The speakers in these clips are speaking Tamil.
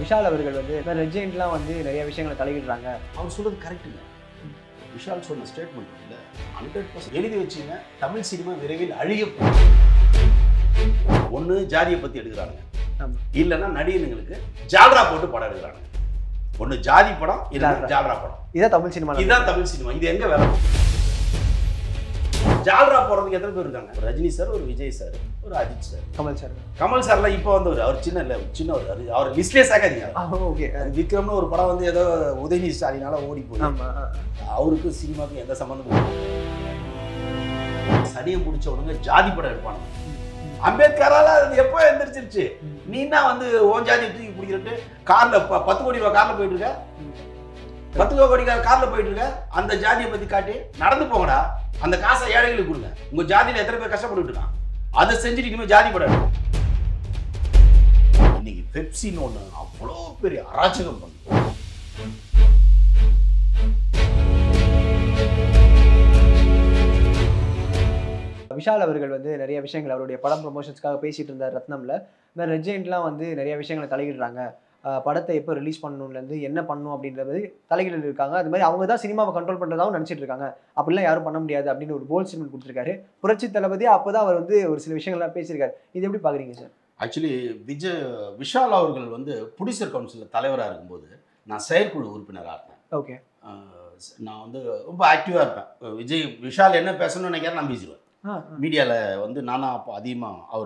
விஷால் அவர்கள் வந்து ரெஜெண்ட்லாம் வந்து நிறைய விஷயங்களை தலையிடுறாங்க. அவர் சொல்றது கரெக்டுங்க. விஷால் சொன்ன ஸ்டேட்மெண்ட் இல்லை 100% எழுதி வச்சுங்க. தமிழ் சினிமா விரைவில் அழிய போகுது. ஒன்று ஜாதியை பற்றி எடுக்கிறாங்க, இல்லைன்னா நடிகர்களுக்கு ஜால்ரா போட்டு படம் எடுக்கிறாங்க. ஒன்று ஜாதி படம், இல்லைன்னா ஜால்ரா படம். இதான் தமிழ் சினிமா. இதுதான் தமிழ் சினிமா. இது எங்க வேலை? ஜால்ரா போறதுக்கு எத்தனை பேர் இருக்காங்க? ஒரு ரஜினி சார், ஒரு விஜய் சார், ஒரு அஜித் சார், கமல் சார். கமல் சார்லாம் இப்போ வந்து அவர் சின்ன அவர் லிஸ்ட்லேயே சேர்க்காதீங்க. ஓகே. விக்ரம்னு ஒரு படம் வந்து ஏதோ உதயநிதி ஸ்டாலினால ஓடி போய் அவருக்கு சினிமாவுக்கு எந்த சம்மந்தமும் சனியம் பிடிச்ச உடனே ஜாதி படம் எடுப்பானுங்க. அம்பேத்கரால அது எப்போ எந்திரிச்சிருச்சு. நீனா வந்து ஓன் ஜாதி தூக்கி பிடிக்கிட்டு கார்ல 10 கோடி ரூபாய் கார்ல போயிட்டு இருக்க, 10 கோடி கார்ல போயிட்டு இருக்க. அந்த ஜாதியை பத்தி காட்டி நடந்து போங்கடா. அந்த காசை ஏழைகளுக்கு கொடுங்க. உங்க ஜாதியில எத்தனை பேர் கஷ்டப்பட்டு இருக்கான், அதை செஞ்சுட்டு இனிமே ஜாதி படம். இன்னைக்கு பெப்சின்னு ஒண்ணு அவ்வளோ பெரிய அராஜகம் பண்ணு. விஷால் அவர்கள் வந்து நிறைய விஷயங்கள் அவருடைய படம் ப்ரொமோஷன்ஸ்க்காக பேசிட்டு இருந்தார் ரத்னம்ல. இந்த ரெஜெண்ட்லாம் வந்து நிறைய விஷயங்களை தலையிடுறாங்க. படத்தை எப்போ ரிலீஸ் பண்ணணும்லேருந்து என்ன பண்ணணும் அப்படின்றது தலைகளில் இருக்காங்க. அது மாதிரி அவங்க தான் சினிமாவை கண்ட்ரோல் பண்ணுறதாகவும் நினச்சிட்டு இருக்காங்க. அப்படிலாம் யாரும் பண்ண முடியாது அப்படின்னு ஒரு போல்ட் ஸ்டேட்மெண்ட் கொடுத்துருக்காரு புரட்சி தளபதி. அப்போ தான் அவர் வந்து ஒரு சில விஷயங்கள்லாம் பேசியிருக்காரு. இது எப்படி பார்க்குறீங்க சார்? ஆக்சுவலி விஷால் அவர்கள் வந்து ப்ரொடியூசர் கவுன்சிலில் தலைவராக இருக்கும்போது நான் செயற்குழு உறுப்பினராக இருப்பேன். ஓகே. நான் வந்து ரொம்ப ஆக்டிவாக இருப்பேன். விஷால் என்ன பேசணும்னு நினைக்கிறேன், நான் பேசிடுவேன். மீடியாவில் வந்து நானா அப்போ அதிகமாக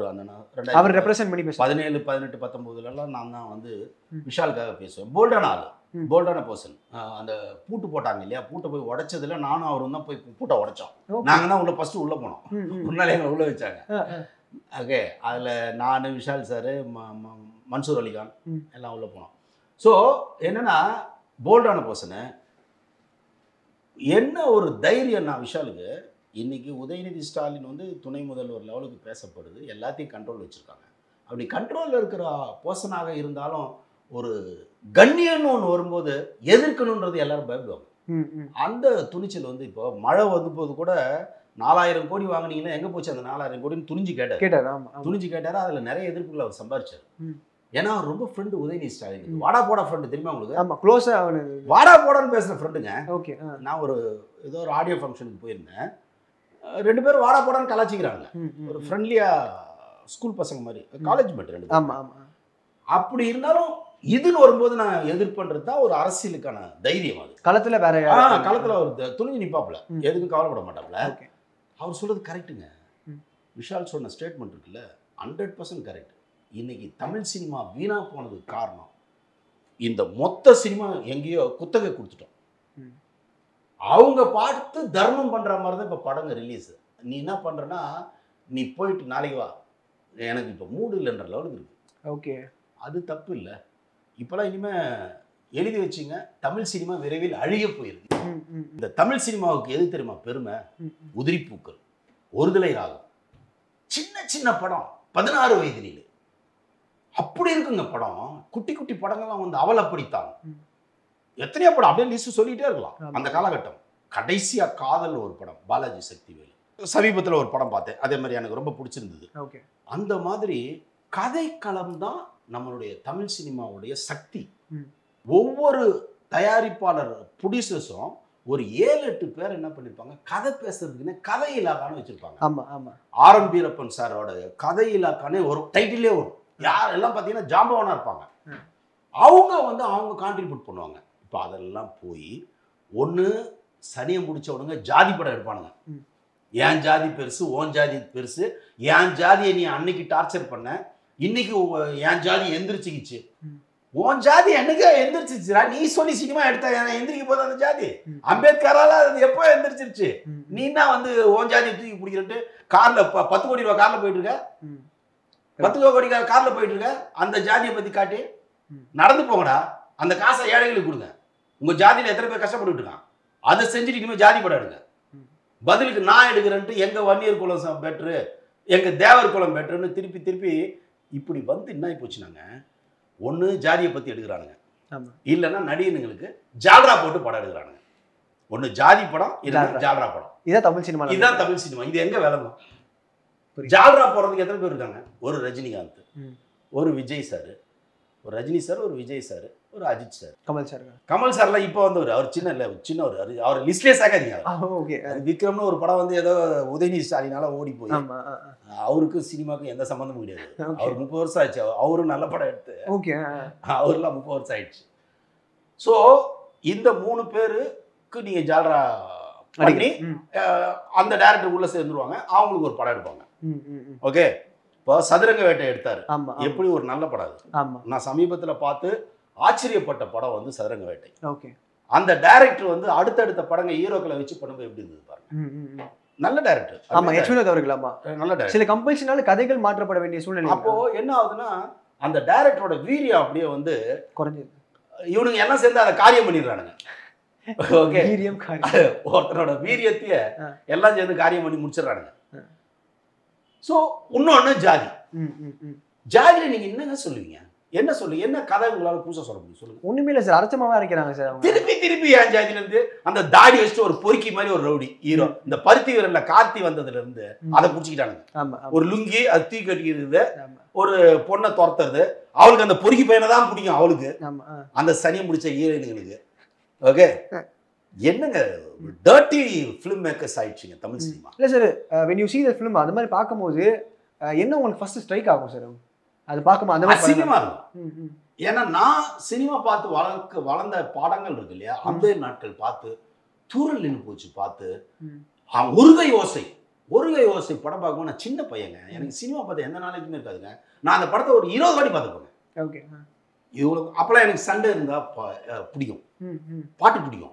அவர் ரெப்ரசென்ட் பண்ணி 17, 18, 19 நான் தான் வந்து விஷாலுக்காக பேசுவேன். போல்டான பர்சன். அந்த பூட்டு போட்டாங்க இல்லையா, பூட்டை போய் உடைச்சதுல நானும் அவரும் தான் போய் பூட்டை உடைச்சோம். நாங்கள் தான் ஃபர்ஸ்ட் உள்ளே போனோம். முன்னாலே எங்களை உள்ளே வச்சாங்க. ஓகே. அதில் நான், விஷால் சார், மன்சூர் அலிகான் எல்லாம் உள்ளே போனோம். ஸோ என்னன்னா போல்டான பர்சனு. என்ன ஒரு தைரியம் நான் விஷாலுக்கு. இன்னைக்கு உதயநிதி ஸ்டாலின் வந்து துணை முதல்வர் லெவலுக்கு பேசப்படுது. எல்லாத்தையும் கண்ட்ரோல் வச்சுருக்காங்க. அப்படி கண்ட்ரோலில் இருக்கிற பர்சனாக இருந்தாலும் ஒரு கண்ணியன்னு ஒன்று வரும்போது எதிர்க்கணுன்றது எல்லாரும் பயப்படுவாங்க. அந்த துணிச்சல் வந்து இப்போ மழை வந்து போது கூட 4000 கோடி வாங்கினீங்கன்னா எங்கே போச்சு அந்த 4000 கோடின்னு துணிஞ்சு கேட்டார். அதில் நிறைய எதிர்ப்புகளை அவர் சம்பாரிச்சார். ஏன்னா அவர் ரொம்ப ஃப்ரெண்டு உதயநிதி ஸ்டாலின். வாடா போடா ஃப்ரெண்டு தெரியுமா உங்களுக்கு? ஆமாம், க்ளோஸாக வாடா போடான்னு பேசுகிற ஃப்ரெண்டுங்க. ஓகே. நான் ஏதோ ஒரு ஆடியோ ஃபங்க்ஷனுக்கு போயிருந்தேன். 2 பேரும் வாடா போடான்னு கலாச்சிக்கிறாங்க. ஒரு ஃப்ரெண்ட்லியா ஸ்கூல் பசங்க மாதிரி, காலேஜ் மேட் 2 பேரும். ஆமாம். அப்படி இருந்தாலும் இதுன்னு வரும்போது நான் எதிர்ப்புன்றது தான் ஒரு அரசியலுக்கான தைரியம். அது களத்தில் வேற களத்தில் அவர் துணிஞ்சு நிற்பாப்புல, எதுக்கும் கவலைப்பட மாட்டாப்புல. அவர் சொல்றது கரெக்டுங்க. விஷால் சொன்ன ஸ்டேட்மெண்ட் இருக்குல்ல 100% கரெக்ட். இன்னைக்கு தமிழ் சினிமா வீணா போனதுக்கு காரணம் இந்த மொத்த சினிமா எங்கேயோ குத்தகை கொடுத்துட்டோம். அவங்க பார்த்து தர்மம் பண்ணுற மாதிரி தான் இப்போ படங்க ரிலீஸு. நீ என்ன பண்ணுறன்னா, நீ போயிட்டு நாளைக்கு வா, எனக்கு இப்போ மூடு இல்லைன்ற லெவலுக்கு இருக்குது. ஓகே. அது தப்பு இல்லை. இப்போலாம் இனிமேல் எழுதி வச்சிங்க, தமிழ் சினிமா விரைவில் அழிய போயிருக்கு. இந்த தமிழ் சினிமாவுக்கு எது தெரியுமா பெருமை? உதிரிப்பூக்கள், ஒருதலை ராகம், சின்ன படம் 16 வயதிலே அப்படி இருக்குங்க படம். குட்டி குட்டி படங்கள்லாம் வந்து அவள் அப்படித்தான். எத்தனையோ படம் அப்படியே லிஸ்ட் சொல்லிட்டே இருக்கலாம். அந்த காலகட்டம் கடைசியா காதல் ஒரு படம், பாலாஜி சக்திவேல். சமீபத்தில் ஒரு படம் பார்த்தேன், அதே மாதிரி எனக்கு ரொம்ப பிடிச்சிருந்தது. அந்த மாதிரி கதைக்களம் தான் நம்மளுடைய தமிழ் சினிமாவுடைய சக்தி. ஒவ்வொரு தயாரிப்பாளர் ப்ரொடியூசர்ஸும் ஒரு 7-8 பேர் என்ன பண்ணிருப்பாங்க, கதை பேசுறதுக்குன்னு கதை இலாக்கான்னு வச்சிருப்பாங்க. ஆர்.எம். வீரப்பன் சாரோட கதை இலாக்கானே ஒரு டைட்டிலே வரும். யார் எல்லாம் பார்த்தீங்கன்னா ஜாம்பவானா இருப்பாங்க. அவங்க வந்து அவங்க கான்ட்ரிபியூட் பண்ணுவாங்க. இப்போ அதெல்லாம் போய் ஒன்று சனியம் பிடிச்ச உடனே ஜாதி படம் எடுப்பானுங்க. என் ஜாதி பெருசு, ஓன் ஜாதி பெருசு, என் ஜாதியை நீ அன்னைக்கு டார்ச்சர் பண்ண, இன்னைக்கு என் ஜாதி எந்திரிச்சிக்கிச்சு. ஓன் ஜாதி என்னைக்கு எந்திரிச்சிச்சுரா? நீ சொல்லி சினிமா எடுத்த எந்திரிக்க போது அந்த ஜாதி. அம்பேத்கரால அது எப்போ எந்திரிச்சிருச்சு. நீனா வந்து ஓன் ஜாதியை தூக்கி பிடிக்கிட்டு கார்ல 10 கோடி ரூபாய் கார்ல போயிட்டு இருக்க, 10 கோடி கார்ல போயிட்டு இருக்க. அந்த ஜாதியை பத்தி காட்டி நடந்து போங்கடா. அந்த காசை ஏழைகளுக்கு கொடுங்க. உங்க ஜாதியில எத்தனை பேர் கஷ்டப்பட்டு இருக்கான், அதை செஞ்சுட்டு இனிமேல் ஜாதி படம் எடுங்க. பதிலுக்கு நான் எடுக்கிறேன்ட்டு எங்க வன்னியர் குலம் பெட்ரு, எங்க தேவர் குலம் பெட்ருன்னு திருப்பி இப்படி வந்து என்ன போச்சுனாங்க. ஒன்று ஜாதியை பத்தி எடுக்கிறானுங்க, இல்லைன்னா நடிகர்களுக்கு ஜால்ரா போட்டு படம் எடுக்கிறானுங்க. ஒன்று ஜாதி படம், இல்லைன்னா ஜால்ரா படம். இதான் தமிழ் சினிமா. இதுதான் தமிழ் சினிமா. இது எங்க விளங்கும்? ஜால்ரா போறதுக்கு எத்தனை பேர் இருக்காங்க? ஒரு ரஜினிகாந்த், ஒரு விஜய் சார், ஒரு ரஜினி சார், ஒரு விஜய் சார், ஒரு அஜித் சார். கமல் சார். கமல் சார்லாம் இப்போ வந்தவர். அவர் சின்னவர். அவர் லிஸ்ட்லேயே சேர்க்காதீங்க. ஓகே. விக்ரம்னு ஒரு படம் வந்து ஏதோ உதயநிதி ஸ்டாலினால ஓடி போய் ஆமா. அவருக்கும் சினிமாவுக்கும் எந்த சம்மந்தமும் கிடையாது. அவர் 30 வருஷம் ஆயிடுச்சு. அவரும் நல்ல படம் எடுத்து. ஓகே. அவர்லாம் 30 வருஷம் ஆயிடுச்சு. ஸோ இந்த 3 பேருக்கு நீங்க ஜால்ரா பண்ணி அந்த டைரக்டர் உள்ள சேர்ந்துருவாங்க. அவங்களுக்கு ஒரு படம் எடுப்பாங்க. ஓகே. இப்போ சதுரங்க வேட்டை எடுத்தாரு. எப்படி ஒரு நல்ல படம் அது. நான் சமீபத்துல பார்த்து ஆச்சரியப்பட்ட படம் வந்து சதுரங்க வேட்டை. ஓகே. அந்த டைரக்டர் வந்து அடுத்தடுத்த படங்கள் ஹீரோக்களை வச்சு பண்ணும்போது எப்படி இருந்தது பாருங்க. நல்ல டைரக்டர். ஆமா, யஷ்வந்த் அவர்கள். ஆமா, நல்ல டைரக்டர். சில கம்பல்ஷனால கதைகள் மாற்றப்பட வேண்டிய சூழ்நிலை. அப்போ என்ன ஆகுதுன்னா அந்த டைரக்டரோட வீரியம் அப்படியே வந்து குறைஞ்சது. இவனுங்க எல்லாம் சேர்ந்து அதை காரியம் பண்ணிடுறானுங்க. ஓகே. வீரியம் காரியம். ஒருத்தரோட வீரியத்தையே எல்லாம் சேர்ந்து காரியம் பண்ணி முடிச்சிடறானுங்க. ஸோ இன்னொன்று ஜாதி. ஜாதியில நீங்க என்னங்க சொல்லுவீங்க? என்ன கதை உங்களால புதுசா சொல்ல முடியும் சொல்லுங்க. ஒண்ணுமே இல்லை சார், அரைச்சமாவே அரைக்கிறாங்க சார். திருப்பி என் ஜாதியில இருந்து அந்த தாடி வச்சுட்டு ஒரு பொறுக்கி மாதிரி ஒரு ரவுடி ஹீரோ. இந்த பருத்தி வீரர்ல கார்த்தி வந்ததுல இருந்து அதை புடிச்சுக்கிட்டானுங்க. ஒரு லுங்கி அது தீ கட்டிக்கிறது, ஒரு பொண்ணை துரத்துறது. அவளுக்கு அந்த பொறுக்கி பையனை தான் பிடிக்கும். அவளுக்கு அந்த சனியை முடிச்ச ஹீரோயினுங்களுக்கு. ஓகே. என்னங்க டர்ட்டி ஃபிலிம் மேக்கர்ஸ் ஆயிடுச்சுங்க தமிழ் சினிமா. இல்லை sir, when you see the film அது மாதிரி பார்க்கும்போது என்ன உங்களுக்கு ஃபர்ஸ்ட் ஸ்ட்ரைக் ஆகும் சார்? அது பார்க்கும்போது அந்த மாதிரி சினிமா இருக்கும். ஏன்னா நான் சினிமா பார்த்து வளர்ந்த பாடங்கள் இருக்கு இல்லையா, அந்த நாட்கள் பார்த்து தூரல் நின்று போச்சு பார்த்து ஒருகை ஓசை படம் பார்க்கும்போது நான் சின்ன பையங்க. எனக்கு சினிமா பார்த்து எந்த நாளைக்குமே இருக்காதுங்க. நான் அந்த படத்தை ஒரு 20 வாட்டி பார்த்துப்பேங்க. ஓகே. இவ்வளோ அப்பெல்லாம் எனக்கு சண்டை இருந்தா பிடிக்கும், பாட்டு பிடிக்கும்.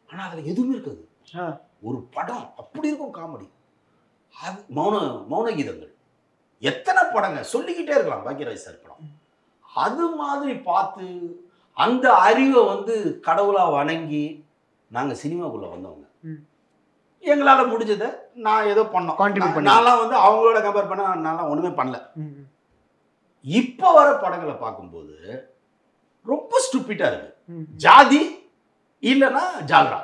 ஆனால் அதில் எதுவுமே இருக்காது. ஒரு படம் அப்படி இருக்கும் காமெடி. அது மௌன கீதங்கள் எத்தனை படங்க சொல்லிக்கிட்டே இருக்கலாம். பாக்யராஜ் சார் படம் அது மாதிரி பார்த்து அந்த அறிவை வந்து கடவுளா வணங்கி நாங்கள் சினிமாக்குள்ள வந்தவங்க. எங்களால் முடிஞ்சதை நான் ஏதோ பண்ணோம். நான்லாம் வந்து அவங்களோட கம்பேர் பண்ண நான்லாம் ஒன்றுமே பண்ணல. இப்போ வர படங்களை பார்க்கும்போது ரொம்ப ஸ்டூபிட்டா இருக்கு. ஜாதி இல்லைன்னா ஜால்ரா.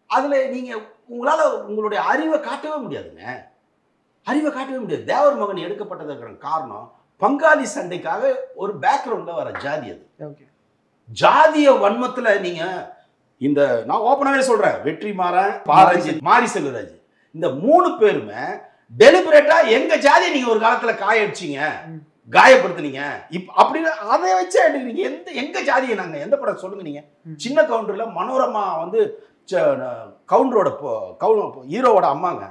அதுல நீங்க உங்களால உங்களுடைய அறிவை காட்டவே முடியாதுங்க. தேவர் மகன் எடுக்கப்பட்டதற்கான காரணம் பங்காளி சண்டைக்காக ஒரு பேக்ரவுண்ட்ல வர ஜாதி. அது ஜாதிய வன்மத்துல நீங்க இந்த நான் ஓப்பனாவே சொல்றேன், வெற்றிமாறன், பாரஞ்சித், மாரி செல்வராஜ் இந்த 3 பேருமே டெலிபரேட்டா எங்க ஜாதியை நீங்க ஒரு காலத்துல காயடிச்சீங்க, காயப்படுத்துனீங்க. அப்படின்னு அதை வச்சு எடுக்கிறீங்க. எங்க ஜாதியை நாங்க எந்த படம் சொல்லுங்க. நீங்க சின்ன கவுண்டர்ல மனோரமா வந்து கவுண்டரோட ஹீரோவோட அம்மாங்க.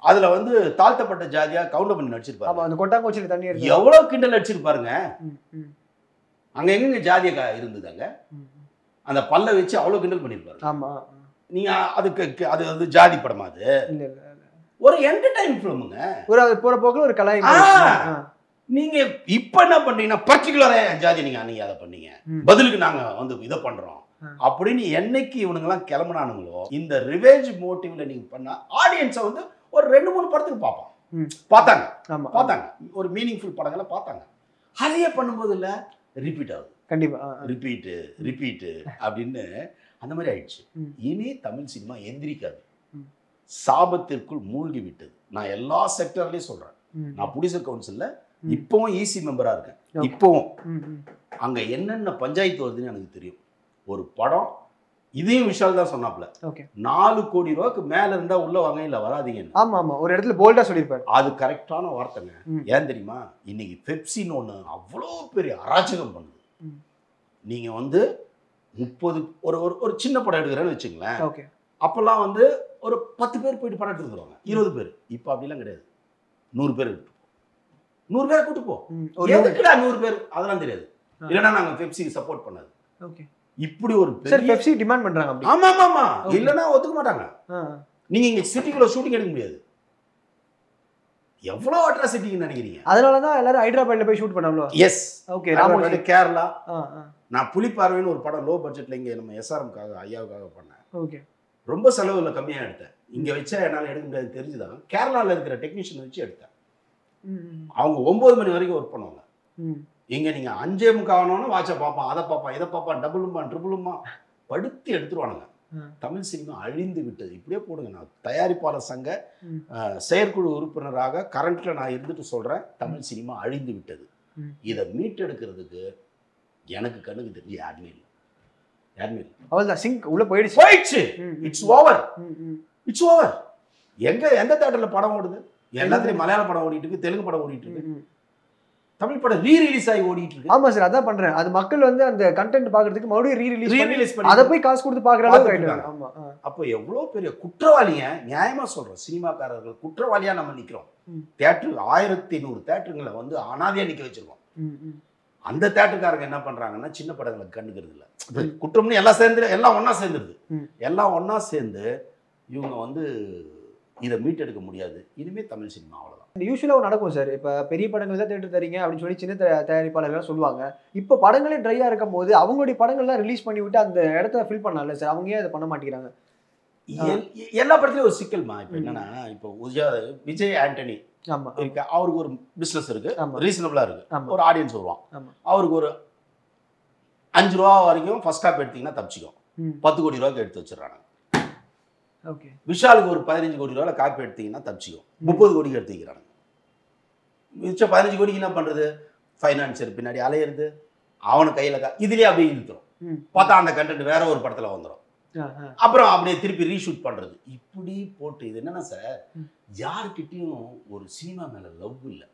அதுல வந்து தாழ்த்தப்பட்ட ஜாதியா கவுண்டர் பண்ணி நடிச்சிருப்பாரு. எவ்வளவு கிண்டல் அடிச்சிருப்பாருங்க. அங்க எங்க ஜாதியா இருந்ததுங்க. அந்த பல்ல வச்சு அவ்வளவு கிண்டல் பண்ணிருப்பாரு. நீங்க அதுக்கு அது வந்து ஜாதி படமா? அது ஒரு என்டர்டைன் ஃபிலிமுங்க. ஒரு போற போக்குல ஒரு கலை. நீங்க இப்ப என்ன பண்றீங்கன்னா பர்டிகுலரா ஜாதி நீங்க அன்னைக்கு அதை பண்ணீங்க, பதிலுக்கு நாங்க வந்து இதை பண்றோம் அப்படின்னு என்னைக்கு இவனுங்கெல்லாம் கிளம்புனானுங்களோ இந்த ரிவேஞ்ச் மோட்டிவ்ல நீங்க பண்ணா ஆடியன்ஸை வந்து ஒரு 2-3 படத்துக்கு பார்த்தாங்க. ஒரு மீனிங்ஃபுல் படங்களை பார்த்தாங்க. அதையே பண்ணும்போது இல்ல ரிப்பீட் ஆகுது. கண்டிப்பா ரிப்பீட்டு அப்படின்னு அந்த மாதிரி ஆயிடுச்சு. இனி தமிழ் சினிமா எந்திரிக்காது, சாபத்திற்குள் மூழ்கி விட்டது. நான் எல்லா செக்டர்லயும் சொல்றேன். நான் ப்ரொடியூசர் கவுன்சில்ல இப்பவும் ஈசி மெம்பரா இருக்கேன். இப்பவும் அங்க என்னென்ன பஞ்சாயத்து வருதுன்னு எனக்கு தெரியும். ஒரு படம் இதையும் விஷால் தான் சொன்னாப்ல, 4 கோடி ரூபாய்க்கு மேல இருந்தா உள்ள வாங்க, இல்ல வராதீங்க. ஆமா ஆமா, ஒரு இடத்துல போல்டா சொல்லியிருப்பாரு. அது கரெக்டான வார்த்தைங்க. ஏன் தெரியுமா? இன்னைக்கு பெப்சின்னு ஒண்ணு அவ்வளோ பெரிய அராஜகம் பண்ணுது. நீங்க வந்து 30 ஒரு சின்ன படம் எடுக்கிறேன்னு வச்சுங்களேன். அப்பெல்லாம் வந்து ஒரு 10 பேர் போயிட்டு படம் எடுத்துருவாங்க, 20 பேர். இப்போ அப்படிலாம் கிடையாது. 100 பேர் எடுத்து 100 பேரை கூட்டு போ. எதுக்குடா 100 பேர்? அதெல்லாம் தெரியாது. இல்லைன்னா நாங்க பெப்சிக்கு சப்போர்ட் பண்ணாது. இப்படி ஒரு பெப்சி டிமாண்ட் பண்றாங்க. ஆமா ஆமா, இல்லைன்னா ஒத்துக்க மாட்டாங்க. நீங்க இங்க சிட்டிக்குள்ள ஷூட்டிங் எடுக்க முடியாது. எவ்வளவு அட்ராசிட்டின்னு நினைக்கிறீங்க? அதனாலதான் எல்லாரும் ஹைதராபாத்ல போய் ஷூட் பண்ணாங்களோ. Yes, okay. ராமோஜி, கேரளா. நான் புலிப்பார்வைன்னு ஒரு படம் லோ பட்ஜெட்ல இங்க நம்ம எஸ்ஆர்எம்காக ஐயாவுக்காக பண்ணேன். ஓகே. ரொம்ப செலவுல கம்மியா எடுத்தேன். இங்க வச்சா என்னால எடுக்க முடியாது தெரிஞ்சுதான் கேரளால இருக்கிற டெக்னீஷியன் வச்சு எடுத்தேன். அவங்க 9 மணி வரைக்கும் ஒர்க் பண்ணுவாங்க. இங்க நீங்க 5:45 ஆனோன்னு வாட்சை பார்ப்பான், அதை பார்ப்பான், இதை பார்ப்பான், டபுளுமா ட்ரிபிளுமா படுத்தி எடுத்துருவானுங்க. தமிழ் சினிமா அழிந்து விட்டது. இப்படியே போடுங்க. நான் தயாரிப்பாளர் சங்க செயற்குழு உறுப்பினராக கரண்ட்ல நான் இருந்துட்டு சொல்றேன், தமிழ் சினிமா அழிந்து விட்டது. இதை மீட்டெடுக்கிறதுக்கு எனக்கு கண்ணுக்கு தெரிஞ்சு யாருமே இல்லை, யாருமே இல்லை. அவ்வளவுதான், சிங்க் உள்ள போயிடுச்சு. போயிடுச்சு. It's over, it's over. எந்த தியேட்டர்ல படம் ஓடுது? எல்லாத்துலயும் மலையாள படம் ஓடிட்டு இருக்கு, தெலுங்கு படம் ஓடிட்டு இருக்கு, தமிழ் படம் ரீரிலீஸ் ஆகி ஓடிட்டு இருக்கு. ஆமா சார், அதான் பண்றேன். அது மக்கள் வந்து அந்த கண்டென்ட் பாக்குறதுக்கு மறுபடியும் ரீரிலீஸ் பண்ணி அதை போய் காசு கொடுத்து பாக்குற அளவுக்கு ஆயிட்டாங்க. ஆமா. அப்போ எவ்வளவு பெரிய குற்றவாளிய, நியாயமா சொல்றோம், சினிமாக்காரர்கள் குற்றவாளியா நம்ம நிக்கிறோம். தியேட்டர் 1100 தியேட்டருங்களை வந்து அனாதையா நிக்க வச்சிருக்கோம். அந்த தியேட்டருக்காரங்க என்ன பண்றாங்கன்னா சின்ன படங்களுக்கு கண்டுக்கிறது இல்லை. குற்றம்னு எல்லாம் சேர்ந்து எல்லாம் ஒன்னா சேர்ந்துருது. எல்லாம் ஒன்னா சேர்ந்து இவங்க வந்து இதை மீட்டெடுக்க முடியாது. இனிமே தமிழ் சினிமா அவ்வளவுதான். யூஸ்வலா நடக்கும் சார். இப்ப பெரிய படங்கள் தான் தேட்டர் தரீங்க அப்படின்னு சொல்லி சின்ன தயாரிப்பாளர்கள் சொல்லுவாங்க. இப்போ படங்களே ட்ரையா இருக்கும் போது அவங்களுடைய படங்கள்லாம் ரிலீஸ் பண்ணி விட்டு அந்த இடத்த ஃபில் பண்ணலாம்ல சார், அவங்க ஏன் அதை பண்ண மாட்டேங்கிறாங்க? எல்லா படத்துலயும் ஒரு சிக்கல்மா. இப்ப என்னன்னா, இப்போ விஜய் ஆண்டனி இருக்கு, அவருக்கு ஒரு பிசினஸ் இருக்கு, ரீசனபிளா இருக்கு, ஒரு ஆடியன்ஸ் வருவான். அவருக்கு ஒரு 5 ரூபா வரைக்கும் ஃபர்ஸ்ட் ஹாப் எடுத்தீங்கன்னா தப்பிச்சிக்கும். 10 கோடி ரூபாய்க்கு எடுத்து வச்சிடறாங்க. விஷாலுக்கு ஒரு 15 கோடி ரூபாய் காப்பி எடுத்தீங்கன்னா தப்பிச்சிக்கும். 30 கோடிக்கு எடுத்து வைக்கிறாங்க. மிச்சம் 15 கோடிக்கு என்ன பண்றது? ஃபைனான்சியர் பின்னாடி அலையிறது, அவனு கையில இதுலயே அப்படியே இழுத்துரும். பார்த்தா அந்த கண்டென்ட் வேற ஒரு படத்துல வந்துடும். அப்புறம் அப்படியே திருப்பி ரீஷூட் பண்றது. இப்படி போட்டு இது என்னன்னா சார், யாருக்கிட்டையும் ஒரு சினிமா மேல லவ் இல்லை.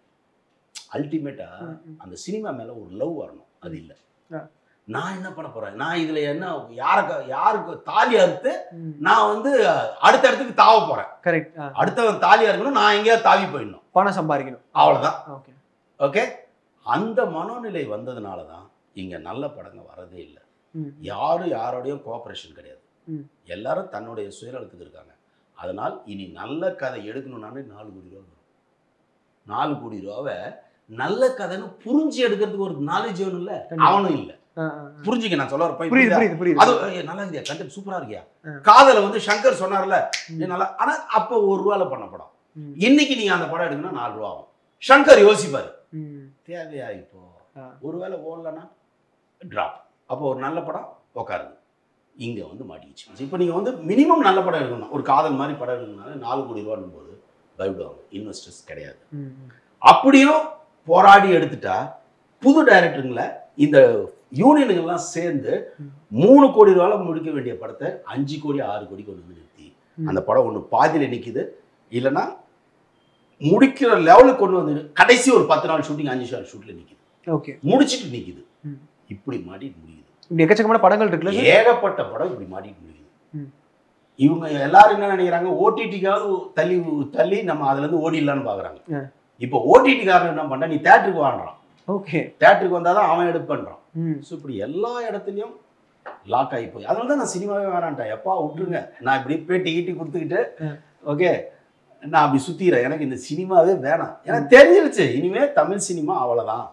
அல்டிமேட்டா அந்த சினிமா மேல ஒரு லவ் வரணும், அது இல்லை. நான் என்ன பண்ண போறேன், நான் இதுல என்ன யாருக்கு தாலி அறுத்து நான் வந்து அடுத்த இடத்துக்கு தாவ போறேன். கரெக்ட். அடுத்தவன் தாலி அறுக்கணும், நான் எங்கேயாவது தாவி போயிடணும், பணம் சம்பாதிக்கணும், அவ்வளவுதான். ஓகே. அந்த மனோநிலை வந்ததுனாலதான் இங்க நல்ல படங்க வரதே இல்லை. யாரும் யாரோடையும் கோஆபரேஷன் கிடையாது. எல்லாரும் தன்னுடைய சுயநலத்துக்கு இருக்காங்க. அதனால் இனி நல்ல கதை எடுக்கணும்னாலே 4 கோடி ரூபா வரும். 4 கோடி ரூபாவை நல்ல கதைன்னு புரிஞ்சு எடுக்கிறதுக்கு ஒரு நாலேஜ் வேணும் இல்ல, அவனும் இல்லை. புரிஞ்சுக்க நான் சொல்ல நல்லா இருக்கியா, கண்டென்ட் சூப்பரா இருக்கியா, காதல வந்து சங்கர் சொன்னார்ல நல்லா. ஆனா அப்ப 1 ரூபால பண்ண படம், இன்னைக்கு நீங்க அந்த படம் எடுக்கணும் 4 ரூபா ஆகும். சங்கர் யோசிப்பாரு, தேவையா இப்போ ஒருவேளை ஓடலன்னா டிராப். அப்போ ஒரு நல்ல படம் உட்காருது. இங்க வந்து மாட்டிக்கிச்சு. இப்போ நீங்க வந்து மினிமம் நல்ல படம் எடுக்கணும், ஒரு காதல் மாதிரி படம் எடுக்கணும்னால 4 கோடி ரூபான்னு போது பயப்படுவாங்க, இன்வெஸ்டர்ஸ் கிடையாது. அப்படியும் போராடி எடுத்துட்டா புது டைரக்டருங்களை இந்த யூனியன்கள்லாம் சேர்ந்து 3 கோடி ரூபாய் முடிக்க வேண்டிய படத்தை 5 கோடி 6 கோடி கொண்டு வந்து நிறுத்தி அந்த படம் ஒன்று பாதியில நிற்குது. இல்லைன்னா முடிக்கிற லெவலுக்கு கொண்டு வந்து கடைசி ஒரு 10 நாள் ஷூட்டிங் 5 நாள் ஷூட்ல நிற்குது. ஓகே, முடிச்சுட்டு நிற்குது. இப்படி மாட்டிட்டு முடியுது. இப்படி எக்கச்சக்கமான படங்கள் இருக்குல்ல, ஏகப்பட்ட படம் இப்படி மாட்டிட்டு முடியுது. இவங்க எல்லாரும் என்ன நினைக்கிறாங்க, ஓடிடிக்காவது தள்ளி தள்ளி நம்ம அதுல இருந்து ஓடிடலான்னு பாக்குறாங்க. இப்போ ஓடிடி காரன் என்ன பண்ணா, நீ தியேட்டருக்கு வாங்குறான். ஓகே, தியேட்டருக்கு வந்தாதான் அவன் எடுப்பான்றான். ஸோ இப்படி எல்லா இடத்துலையும் லாக் ஆகி போய், அதனால தான் நான் சினிமாவே வேணான்ட்டேன். எப்பா விட்டுருங்க, நான் இப்படி பேட்டி ஈட்டி கொடுத்துக்கிட்டு ஓகே நான் அப்படி சுத்திக்கிறேன், எனக்கு இந்த சினிமாவே வேணாம். எனக்கு தெரிஞ்சிருச்சு இனிமே தமிழ் சினிமா அவ்வளோதான்.